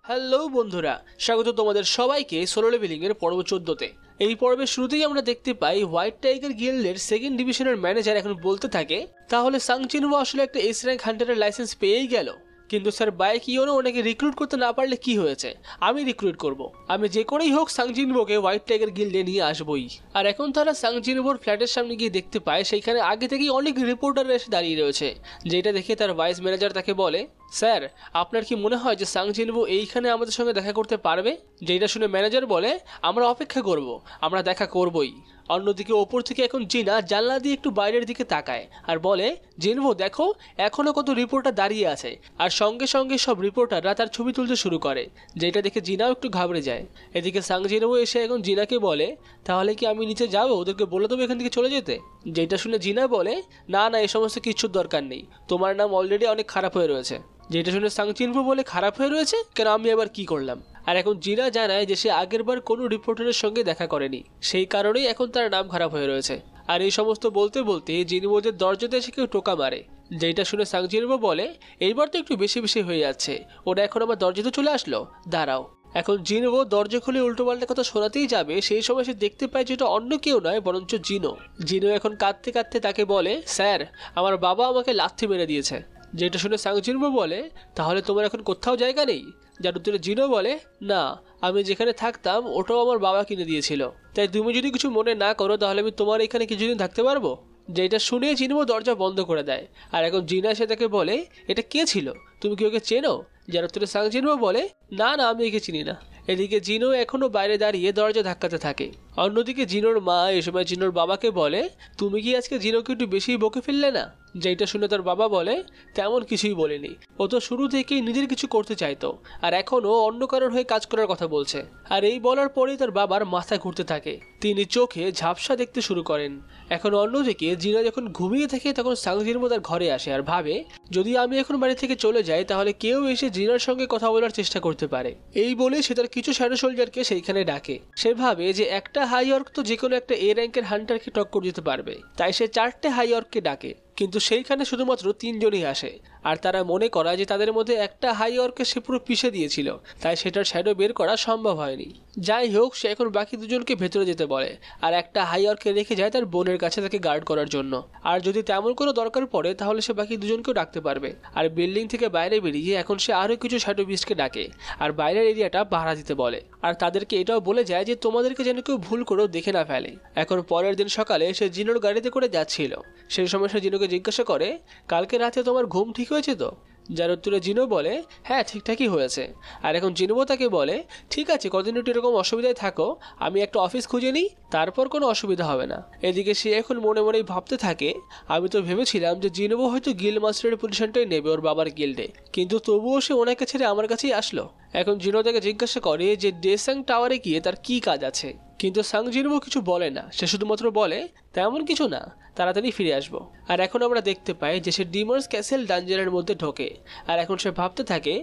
Hello বন্ধুরা, স্বাগত তোমাদের সবাইকে সোলো লেভেলিং এর পর্ব 14তে। এই পর্বের শুরুতেই আমরা দেখতে পাই হোয়াইট টাইগার গিল্ডের সেকেন্ড ডিভিশনের ম্যানেজার এখন বলতে থাকে, তাহলে সাং চিনবো আসলে একটা এস র্যাঙ্ক হান্টারের লাইসেন্স পেয়েই গেল, কিন্তু স্যার বাইক ইয়োনো ওনাকে রিক্রুট করতে না পারলে কি হয়েছে? আমি রিক্রুট করব, আমি যে করেই হোক সাং জিনবোকে হোয়াইট টাইগার গিল্ডে নিয়ে আসবই। আর এখন তারা সাং জিনবোর ফ্ল্যাটের সামনে গিয়ে দেখতে পায় সেইখানে আগে থেকেই অনেক রিপোর্টার এসে দাঁড়িয়ে রয়েছে, যেটা দেখে তার ভাইস ম্যানেজার তাকে বলে, স্যার আপনার কি মনে হয় যে সাং জিনবো এইখানে আমাদের সঙ্গে দেখা করতে পারবে? যেটা শুনে ম্যানেজার বলে, আমরা অপেক্ষা করব, আমরা দেখা করবই। অন্যদিকে ওপর থেকে এখন জিনা জানলা দিয়ে একটু বাইরের দিকে তাকায় আর বলে, জিনবো দেখো এখনো কত রিপোর্টার দাঁড়িয়ে আছে। আর সঙ্গে সঙ্গে সব রিপোর্টাররা তার ছবি তুলতে শুরু করে, যেটা দেখে জিনাও একটু ঘাবড়ে যায়। এদিকে সাং জিনবো এসে এখন জিনাকে বলে, তাহলে কি আমি নিচে যাবো, ওদেরকে বলে দেবো এখান থেকে চলে যেতে? যেটা শুনে জিনা বলে, না না, এই সমস্ত কিছুর দরকার নেই, তোমার নাম অলরেডি অনেক খারাপ হয়ে রয়েছে। যেটা শুনে সাং চিনবো বলে, খারাপ হয়ে রয়েছে কেন, আমি আবার কি করলাম? আর এখন জিনা জানায় যে সে আগের বার কোনো রিপোর্টারের সঙ্গে দেখা করেনি, সেই কারণেই এখন তার নাম খারাপ হয়ে রয়েছে। আর এই সমস্ত বলতে বলতে জিনবোদের দরজাতে এসে কেউ টোকা মারে, যেটা শুনে সাং জিনবো বলে, এইবার তো একটু বেশি বেশি হয়ে যাচ্ছে, ওরা এখন আমার দরজাতে চলে আসলো, দাঁড়াও। এখন জিনবো দরজা খুলে উল্টো পাল্টা কথা শোনাতেই যাবে, সেই সময় সে দেখতে পায় যেটা অন্য কেউ নয় বরঞ্চ জিনো এখন কাঁদতে কাঁদতে তাকে বলে, স্যার আমার বাবা আমাকে লাথি মেরে দিয়েছে। যেটা শুনে সাং জিনবো বলে, তাহলে তোমার এখন কোথাও জায়গা নেই? যার উত্তরে জিনো বলে, না, আমি যেখানে থাকতাম ওটাও আমার বাবা কিনে দিয়েছিল, তাই তুমি যদি কিছু মনে না করো তাহলে আমি তোমার এখানে কিছুদিন থাকতে পারবো। যেটা শুনে জিনবো দরজা বন্ধ করে দেয়। আর এখন জিনা এসে তাকে বলে, এটা কে ছিল, তুমি কি ওকে চেনো? যার উত্তরে সাং জিনবো বলে, না না, আমি একে চিনি না। এদিকে জিনো এখনো বাইরে দাঁড়িয়ে দরজা ধাক্কাতে থাকে। অন্যদিকে জিনোর মা এই সময় জিনোর বাবাকে বলে, তুমি কি আজকে জিনোকে একটু বেশি বকে ফেললে না? যেটা শুনে তার বাবা বলে, তেমন কিছুই বলেনি, ও তো শুরু থেকেই নিজের কিছু করতে চাইতো, আর এখনও অন্য কারোর হয়ে কাজ করার কথা বলছে। আর এই বলার পরেই তার বাবার মাথা ঘুরতে থাকে, তিনি চোখে ঝাপসা দেখতে শুরু করেন। এখন অন্যদিকে জিনা যখন ঘুমিয়ে থাকে তখন সাং জিনবো তার ঘরে আসে আর ভাবে, যদি আমি এখন বাড়ি থেকে চলে যাই তাহলে কেউ এসে জিনার সঙ্গে কথা বলার চেষ্টা করতে পারে। এই বলে সে তার কিছু শ্যাডো সোলজারকে সেইখানে ডাকে। সে ভাবে যে একটা হাই অর্ক তো যে কোনো একটা এ র্যাঙ্কের হান্টারকে টক্কর দিতে পারবে, তাই সে 4টে হাই অর্ককে ডাকে, কিন্তু সেইখানে শুধুমাত্র 3 জনই আসে। আর তারা মনে করা যে তাদের মধ্যে একটা হাই অর্কে সে পুরো পিষে দিয়েছিল, তাই সেটার শ্যাডো বের করা সম্ভব হয়নি। যাই হোক, সে এখন বাকি দুজনকে ভেতরে যেতে বলে, আর একটা হাই অর্কে রেখে যায় তার বোনের কাছে তাকে গার্ড করার জন্য। আর যদি তেমন কোনো দরকার পড়ে তাহলে সে বাকি দুজনকেও ডাকতে পারবে। আর বিল্ডিং থেকে বাইরে বেরিয়ে এখন সে আরও কিছু শ্যাডো বিস্টকে ডাকে আর বাইরের এরিয়াটা পাহারা দিতে বলে। আর তাদেরকে এটাও বলে যায় যে তোমাদেরকে যেন কেউ ভুল করেও দেখে না ফেলে। এখন পরের দিন সকালে সে জিনোর গাড়িতে করে যাচ্ছিল, সেই সময় সে জিনোকে জিজ্ঞাসা করে, কালকে রাতে তোমার ঘুম ঠিক হয়েছে তো? যার উত্তরে জিনো বলে, হ্যাঁ ঠিকঠাকই হয়েছে। আর এখন জিনবো তাকে বলে, ঠিক আছে, কদিন একটু এরকম অসুবিধায় থাকো, আমি একটা অফিস খুঁজে নিই, তারপর কোনো অসুবিধা হবে না। এদিকে সে এখন মনে মনেই ভাবতে থাকে, আমি তো ভেবেছিলাম যে জিনবো হয়তো গিল্ড মাস্টারের পজিশনটাই নেবে ওর বাবার গিল্ডে, কিন্তু তবুও সে ওনাকে ছেড়ে আমার কাছেই আসলো। এখন জিনো তাকে জিজ্ঞাসা করে যে ডেসাং টাওয়ারে গিয়ে তার কি কাজ আছে, কিন্তু সাং জিনবো কিছু বলে না, সে শুধুমাত্র বলে, তেমন কিছু না, তাড়াতাড়ি ফিরে আসবো। আর এখন আমরা দেখতে পাই যে সে ডিমার্স ক্যাসেল ডাঞ্জনের মধ্যে ঢোকে। আর এখন সে ভাবতে থাকে,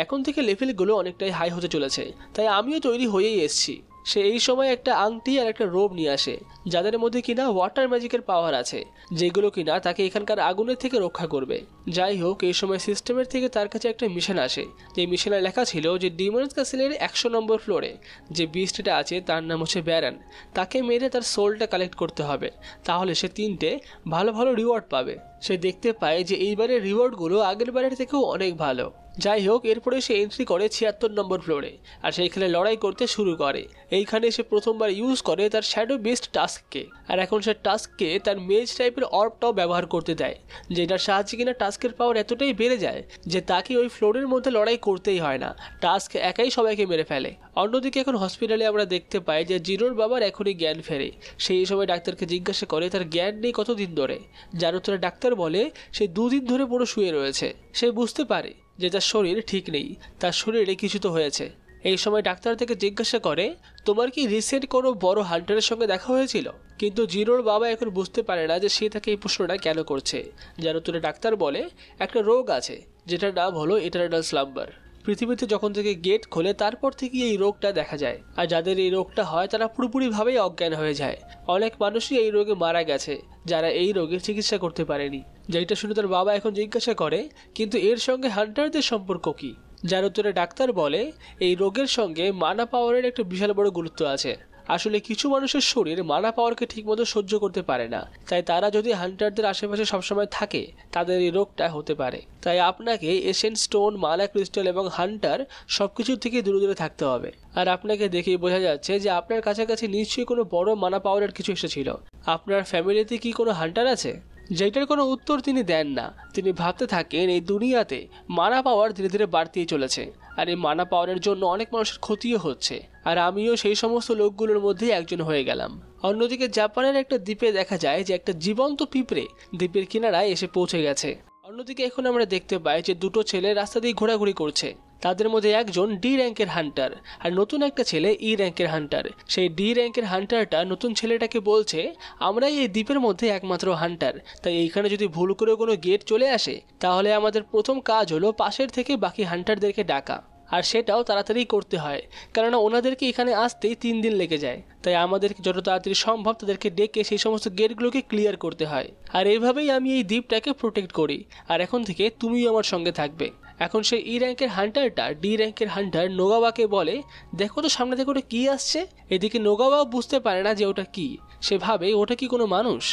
এখন থেকে লেভেলগুলো অনেকটাই হাই হতে চলেছে, তাই আমিও তৈরি হয়েই এসছি। সে এই সময় একটা আংটি আর একটা রোব নিয়ে আসে, যাদের মধ্যে কিনা ওয়াটার ম্যাজিকের পাওয়ার আছে, যেগুলো কিনা তাকে এখানকার আগুনের থেকে রক্ষা করবে। যাই হোক, এই সময় সিস্টেমের থেকে তার কাছে একটা মিশন আসে, যে মিশনে লেখা ছিল যে ডিমন্স ক্যাসেলের 100 নম্বর ফ্লোরে যে বিস্টটা আছে তার নাম হচ্ছে ব্যারন, তাকে মেরে তার সোলটা কালেক্ট করতে হবে, তাহলে সে 3টে ভালো ভালো রিওয়ার্ড পাবে। সে দেখতে পায় যে এইবারের রিওয়ার্ডগুলো আগের বারের থেকেও অনেক ভালো। যাই হোক, এরপরে সে এন্ট্রি করে 76 নম্বর ফ্লোরে আর সেইখানে লড়াই করতে শুরু করে। এইখানে সে প্রথমবার ইউজ করে তার শ্যাডো বেসড টাস্ককে, আর এখন সে টাস্ককে তার মেজ টাইপের অর্বটাও ব্যবহার করতে দেয়, যেটার সাহায্যে কিনা টাস্কের পাওয়ার এতটাই বেড়ে যায় যে তাকে ওই ফ্লোরের মধ্যে লড়াই করতেই হয় না, টাস্ক একাই সবাইকে মেরে ফেলে। অন্যদিকে এখন হসপিটালে আমরা দেখতে পাই যে জিনোর বাবার এখনই জ্ঞান ফেরে। সেই সময় ডাক্তারকে জিজ্ঞাসা করে তার জ্ঞান নেই কতদিন ধরে, যার উত্তরে ডাক্তার বলে সে 2 দিন ধরে পুরো শুয়ে রয়েছে। সে বুঝতে পারে যে তার শরীর ঠিক নেই, তার শরীরে কিছু তো হয়েছে। এই সময় ডাক্তার থেকে জিজ্ঞাসা করে, তোমার কি রিসেন্ট কোনো বড় হান্টারের সঙ্গে দেখা হয়েছিল? কিন্তু জিনোর বাবা এখন বুঝতে পারে না যে সে তাকে এই প্রশ্নটা কেন করছে। যার উত্তরে ডাক্তার বলে, একটা রোগ আছে যেটার নাম হলো ইটারনাল স্লাম্বার। পৃথিবীতে যখন থেকে গেট খোলে তারপর থেকে এই রোগটা দেখা যায়, আর যাদের এই রোগটা হয় তারা পুরোপুরিভাবেই অজ্ঞান হয়ে যায়। অনেক মানুষই এই রোগে মারা গেছে যারা এই রোগের চিকিৎসা করতে পারেনি। যেটা শুনে তার বাবা এখন জিজ্ঞাসা করে, কিন্তু এর সঙ্গে হান্টারদের সম্পর্ক কি? যার উত্তরে ডাক্তার বলে এই রোগের সঙ্গে মানা পাওয়ারের একটা বিশাল বড় গুরুত্ব আছে। আসলে কিছু মানুষের শরীর মানা পাওয়ারকে ঠিকমতো সহ্য করতে পারে না, তাই তারা যদি হান্টারদের আশেপাশে সবসময় থাকে তাদের এই রোগটা হতে পারে। তাই আপনাকে এসেন্স স্টোন, মানা ক্রিস্টাল এবং হান্টার সবকিছু থেকে দূরে দূরে থাকতে হবে। আর আপনাকে দেখেই বোঝা যাচ্ছে যে আপনার কাছাকাছি নিশ্চয়ই কোনো বড় মানা পাওয়ারের কিছু এসেছিল। আপনার ফ্যামিলিতে কি কোনো হান্টার আছে? যেটার কোনো উত্তর তিনি দেন না। তিনি ভাবতে থাকেন এই দুনিয়াতে মানা পাওয়ার ধীরে ধীরে বাড়তেই চলেছে, আর এই মানা পাওয়ারের জন্য অনেক মানুষের ক্ষতিও হচ্ছে, আর আমিও সেই সমস্ত লোকগুলোর মধ্যে একজন হয়ে গেলাম। অন্যদিকে জাপানের একটা দ্বীপে দেখা যায় যে একটা জীবন্ত পিঁপড়ে দ্বীপের কিনারায় এসে পৌঁছে গেছে। অন্যদিকে এখন আমরা দেখতে পাই যে দুটো ছেলে রাস্তা দিয়ে ঘোরাঘুরি করছে। তাদের মধ্যে একজন ডি র্যাঙ্কের হান্টার আর নতুন একটা ছেলে ই র্যাঙ্কের হান্টার। সেই ডি র্যাঙ্কের হান্টারটা নতুন ছেলেটাকে বলছে, আমরাই এই দ্বীপের মধ্যে একমাত্র হান্টার, তাই এইখানে যদি ভুল করে কোনো গেট চলে আসে তাহলে আমাদের প্রথম কাজ হলো পাশের থেকে বাকি হান্টারদেরকে ডাকা, আর সেটাও তাড়াতাড়ি করতে হয়, কেননা ওনাদেরকে এখানে আসতেই 3 দিন লেগে যায়। তাই আমাদেরকে যত তাড়াতাড়ি সম্ভব তাদেরকে ডেকে সেই সমস্ত গেটগুলোকে ক্লিয়ার করতে হয়। আর এইভাবেই আমি এই দ্বীপটাকে প্রোটেক্ট করি, আর এখন থেকে তুমিও আমার সঙ্গে থাকবে। এখন সেই ই র্যাঙ্কের হান্টারটা ডি র্যাঙ্কের হান্টার নোগাওয়াকে বলে, দেখো তো সামনে থেকে ওটা কী আসছে। এদিকে নোগাওয়াও বুঝতে পারে না যে ওটা কি, সে ভাবে ওটা কি কোনো মানুষ,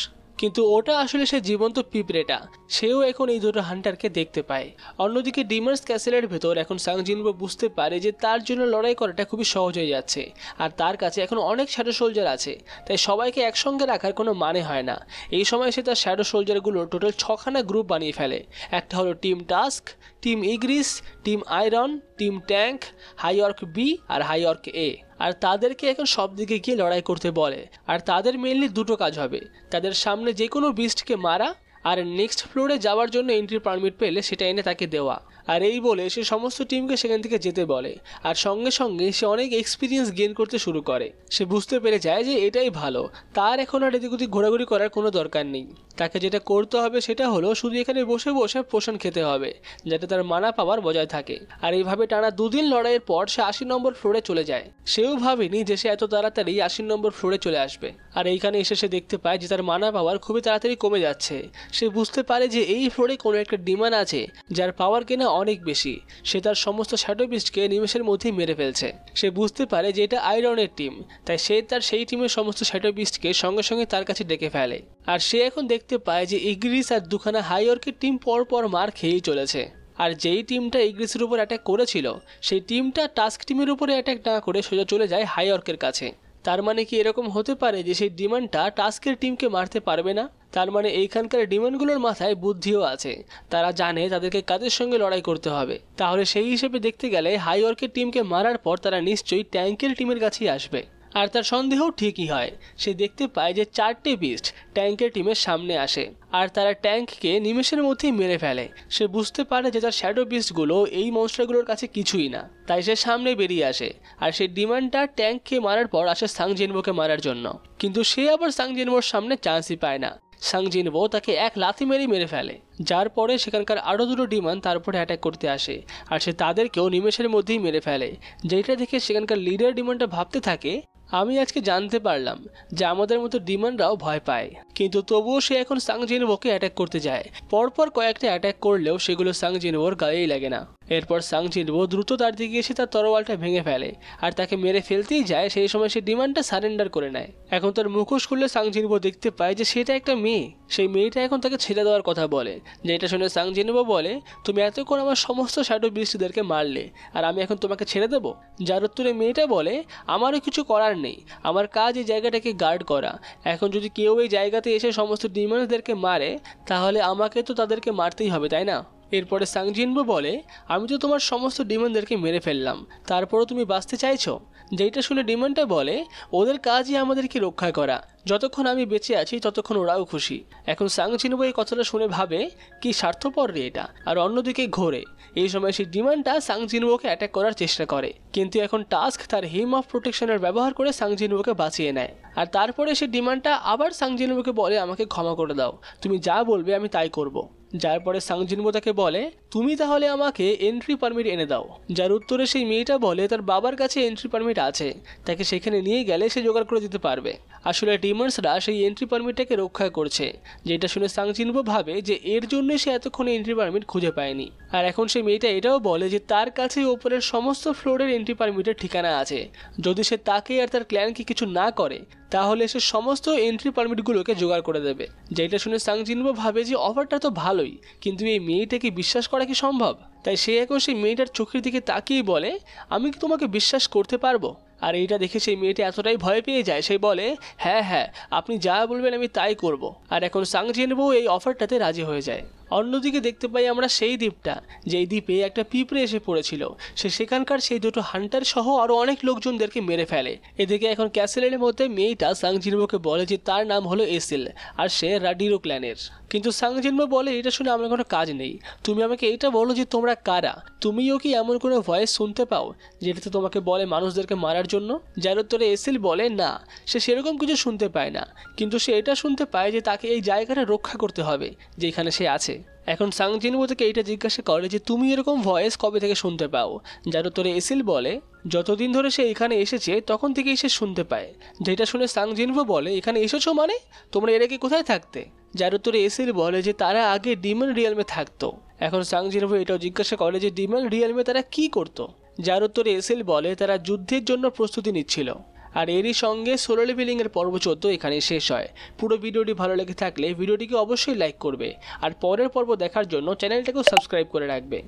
কিন্তু ওটা আসলে সে জীবন্ত পিঁপড়েটা। সেও এখন এই দুটো হান্টারকে দেখতে পায়। অন্যদিকে ডিমার্স ক্যাসেলের ভেতর এখন সাং জিনবো বুঝতে পারে যে তার জন্য লড়াই করাটা খুবই সহজ হয়ে যাচ্ছে, আর তার কাছে এখন অনেক শ্যাডো সোলজার আছে, তাই সবাইকে একসঙ্গে রাখার কোনো মানে হয় না। এই সময় সে তার শ্যাডো সোলজারগুলোর টোটাল 6খানা গ্রুপ বানিয়ে ফেলে। একটা হলো team task, team Igris, team iron, team tank, high orc B আর হাইঅর্ক এ। আর তাদেরকে এখন সব দিকে গিয়ে লড়াই করতে বলে। আর তাদের মেনলি দুটো কাজ হবে, তাদের সামনে যে কোনো বিস্টকে মারা, আর নেক্সট ফ্লোরে যাওয়ার জন্য এন্ট্রি পারমিট পেলে সেটা এনে তাকে দেওয়া। আর এই বলে সে সমস্ত টিমকে সেখান থেকে যেতে বলে, আর সঙ্গে সঙ্গে সে অনেক এক্সপিরিয়েন্স গেইন করতে শুরু করে। সে বুঝতে পেরে যায় যে এটাই ভালো, তার এখন আর এদিক ওদিক ঘোরাঘুরি করার কোনো দরকার নেই। তাকে যেটা করতে হবে সেটা হলো শুধু এখানে বসে বসে পোষণ খেতে হবে, যাতে তার মানা পাওয়ার বজায় থাকে। আর এইভাবে টানা 2 দিন লড়াইয়ের পর সে 80 নম্বর ফ্লোরে চলে যায়। সেও ভাবেনি যে সে এত তাড়াতাড়ি 80 নম্বর ফ্লোরে চলে আসবে। আর এইখানে এসে সে দেখতে পায় যে তার মানা পাওয়ার খুবই তাড়াতাড়ি কমে যাচ্ছে। সে বুঝতে পারে যে এই ফ্লোরে কোনো একটা ডিমন আছে যার পাওয়ার কিনা অনেক বেশি। সে তার সমস্ত শ্যাডো বিস্টকে নিমেষের মধ্যেই মেরে ফেলছে। সে বুঝতে পারে যে এটা আয়রনের টিম, তাই সে তার সেই টিমের সমস্ত শ্যাডো বিস্টকে সঙ্গে সঙ্গে তার কাছে ডেকে ফেলে। আর সে এখন দেখতে পায় যে ইগ্রিস আর দুখানা হাইঅর্কের টিম পর পর মার খেয়েই চলেছে। আর যেই টিমটা ইগ্রিসের উপর অ্যাটাক করেছিল সেই টিমটা টাস্ক টিমের উপরে অ্যাটাক না করে সোজা চলে যায় হাইঅর্কের কাছে। তার মানে কি এরকম হতে পারে যে সেই ডিমনটা টাস্কের টিমকে মারতে পারবে না? তার মানে এইখানকার ডিমনগুলোর মাথায় বুদ্ধিও আছে, তারা জানে তাদেরকে কাদের সঙ্গে লড়াই করতে হবে। তাহলে সেই হিসেবে দেখতে গেলে হাইঅর্কের টিমকে মারার পর তারা নিশ্চয়ই ট্যাঙ্কের টিমের কাছেই আসবে। আর তার সন্দেহ ঠিকই হয়। সে দেখতে পায় যে 4টে বিস্ট ট্যাঙ্কের টিমের সামনে আসে, আর তারা ট্যাঙ্ককে নিমেষের মধ্যেই মেরে ফেলে। সে বুঝতে পারে যে তার শ্যাডো বিস্টগুলো এই মনস্টারগুলোর কাছে কিছুই না, তাই সে সামনে বেরিয়ে আসে। আর সেই ডিমান্ডটা ট্যাঙ্ককে মারার পর আসে সাং জিনবোকে মারার জন্য, কিন্তু সে আবার সাং জিনবোর সামনে চান্সই পায় না। সাং জিনবো তাকে এক লাথি মেরে ফেলে, যার পরে সেখানকার আরও দুটো ডিমান তার উপরে অ্যাটাক করতে আসে, আর সে তাদেরকেও নিমেষের মধ্যেই মেরে ফেলে। যেটা দেখে সেখানকার লিডার ডিমান্ডটা ভাবতে থাকে, আমি আজকে জানতে পারলাম যে আমাদের মতো ডিমান্ডরাও ভয় পায়। কিন্তু তবুও সে এখন সাং জিনবোকে অ্যাটাক করতে যায়। পরপর কয়েকটা অ্যাটাক করলেও সেগুলো সাং জিনবোর গায়েই লাগে না। এরপর সাং জিনবো দ্রুত তার দিকে এসে তার তরোয়ালটা ভেঙে ফেলে, আর তাকে মেরে ফেলতেই যায়। সেই সময় সে ডিমান্ডটা সারেন্ডার করে নেয়। এখন তার মুখোশ খুললে সাং জিনবো দেখতে পায় যে সেটা একটা মেয়ে। সেই মেয়েটা এখন তাকে ছেড়ে দেওয়ার কথা বলে, যেটা শুনে সাং জিনবো বলে, তুমি এতক্ষণ আমার সমস্ত শ্যাডো বিস্টদেরকে মারলে, আর আমি এখন তোমাকে ছেড়ে দেবো? যার উত্তরে মেয়েটা বলে, আমারও কিছু করার নেই, আমার কাজ এই জায়গাটাকে গার্ড করা। এখন যদি কেউ এই জায়গাতে এসে সমস্ত ডিমান্ডদেরকে মারে তাহলে আমাকে তো তাদেরকে মারতেই হবে, তাই না? এরপরে সাং জিনবো বলে, আমি তো তোমার সমস্ত ডিমান্ডদেরকে মেরে ফেললাম, তারপরও তুমি বাঁচতে চাইছো? যেটা শুনে ডিমান্ডটা বলে, ওদের কাজই আমাদেরকে রক্ষা করা, যতক্ষণ আমি বেঁচে আছি ততক্ষণ ওরাও খুশি। এখন সাং জিনবো এই কথাটা শুনে ভাবে, কি স্বার্থপর রে এটা। আর অন্যদিকে ঘোরে। এই সময় সেই ডিমান্ডটা সাং জিনবোকে অ্যাটাক করার চেষ্টা করে, কিন্তু এখন টাস্ক তার হিম অফ প্রোটেকশনের ব্যবহার করে সাং জিনবোকে বাঁচিয়ে নেয়। আর তারপরে সেই ডিমান্ডটা আবার সাং জিনবোকে বলে, আমাকে ক্ষমা করে দাও, তুমি যা বলবে আমি তাই করব। যার পরে সাং জিনবো তাকে বলে, তুমি তাহলে আমাকে এন্ট্রি পারমিট এনে দাও। যার উত্তরে সেই মেয়েটা বলে তার বাবার কাছে এন্ট্রি পারমিট আছে, তাকে সেখানে নিয়ে গেলে সে জোগাড় করে দিতে পারবে। আসলে ডিমন্সরা সেই এন্ট্রি পারমিটটাকে রক্ষা করছে, যেটা শুনে সাং জিনবো ভাবে যে এর জন্য সে এতক্ষণ এন্ট্রি পারমিট খুঁজে পায়নি। আর এখন সেই মেয়েটা এটাও বলে যে তার কাছে ওপরের সমস্ত ফ্লোরের এন্ট্রি পারমিটের ঠিকানা আছে, যদি সে তাকে আর তার ক্ল্যানকে কিছু না করে তাহলে সে সমস্ত এন্ট্রি পারমিটগুলোকে জোগাড় করে দেবে। যেটা শুনে সাং জিনবো ভাবে যে অফারটা তো ভালোই, কিন্তু এই মেয়েটাকে বিশ্বাস করা কি সম্ভব? তাই সে এখন সেই মেয়েটার চোখের দিকে তাকিয়ে বলে, আমি কি তোমাকে বিশ্বাস করতে পারবো? আর এইটা দেখে সেই মেয়েটি এতটাই ভয় পেয়ে যায়, সে বলে, হ্যাঁ হ্যাঁ, আপনি যা বলবেন আমি তাই করব। আর এখন সাং জিনবো এই অফারটাতে রাজি হয়ে যায়। অন্যদিকে দেখতে পাই আমরা সেই দ্বীপটা, যেই দ্বীপে একটা পিঁপড়ে এসে পড়েছিল। সে সেখানকার সেই দুটো হান্টার সহ আরও অনেক লোকজনদেরকে মেরে ফেলে। এদিকে এখন ক্যাসেলের মধ্যে মেয়েটা সাং জিনবোকে বলে যে তার নাম হলো এসিল আর সে রাডিরো ক্ল্যানের। কিন্তু সাং জিনবো বলে, এটা শুনে আমার কোনো কাজ নেই, তুমি আমাকে এটা বলো যে তোমরা কারা? তুমিও কি এমন কোনো ভয়েস শুনতে পাও যেটাতে তোমাকে বলে মানুষদেরকে মারার জন্য? যার উত্তরে এসিল বলে, না, সে সেরকম কিছু শুনতে পায় না, কিন্তু সে এটা শুনতে পায় যে তাকে এই জায়গাটা রক্ষা করতে হবে যেখানে সে আছে। এখন সাং জিনবো থেকে এইটা জিজ্ঞাসা করে যে তুমি এরকম ভয়েস কবে থেকে শুনতে পাও? যার উত্তরে এসিল বলে, যতদিন ধরে সে এখানে এসেছে তখন থেকেই সে শুনতে পায়। যেটা শুনে সাং জিনবো বলে, এখানে এসেছো মানে? তোমরা এর আগে কোথায় থাকতে? যার উত্তরে এসিল বলে যে তারা আগে ডিমন রিয়েলমে থাকতো। এখন সাং জিনবো এটাও জিজ্ঞাসা করে যে ডিমন রিয়েলমে তারা কি করতো? যার উত্তরে এসিল বলে তারা যুদ্ধের জন্য প্রস্তুতি নিচ্ছিল। আর এরই সঙ্গে সোলো লেভেলিংয়ের পর্ব 14 এখানে শেষ হয়। পুরো ভিডিওটি ভালো লেগে থাকলে ভিডিওটিকে অবশ্যই লাইক করবে, আর পরের পর্ব দেখার জন্য চ্যানেলটাকেও সাবস্ক্রাইব করে রাখবে।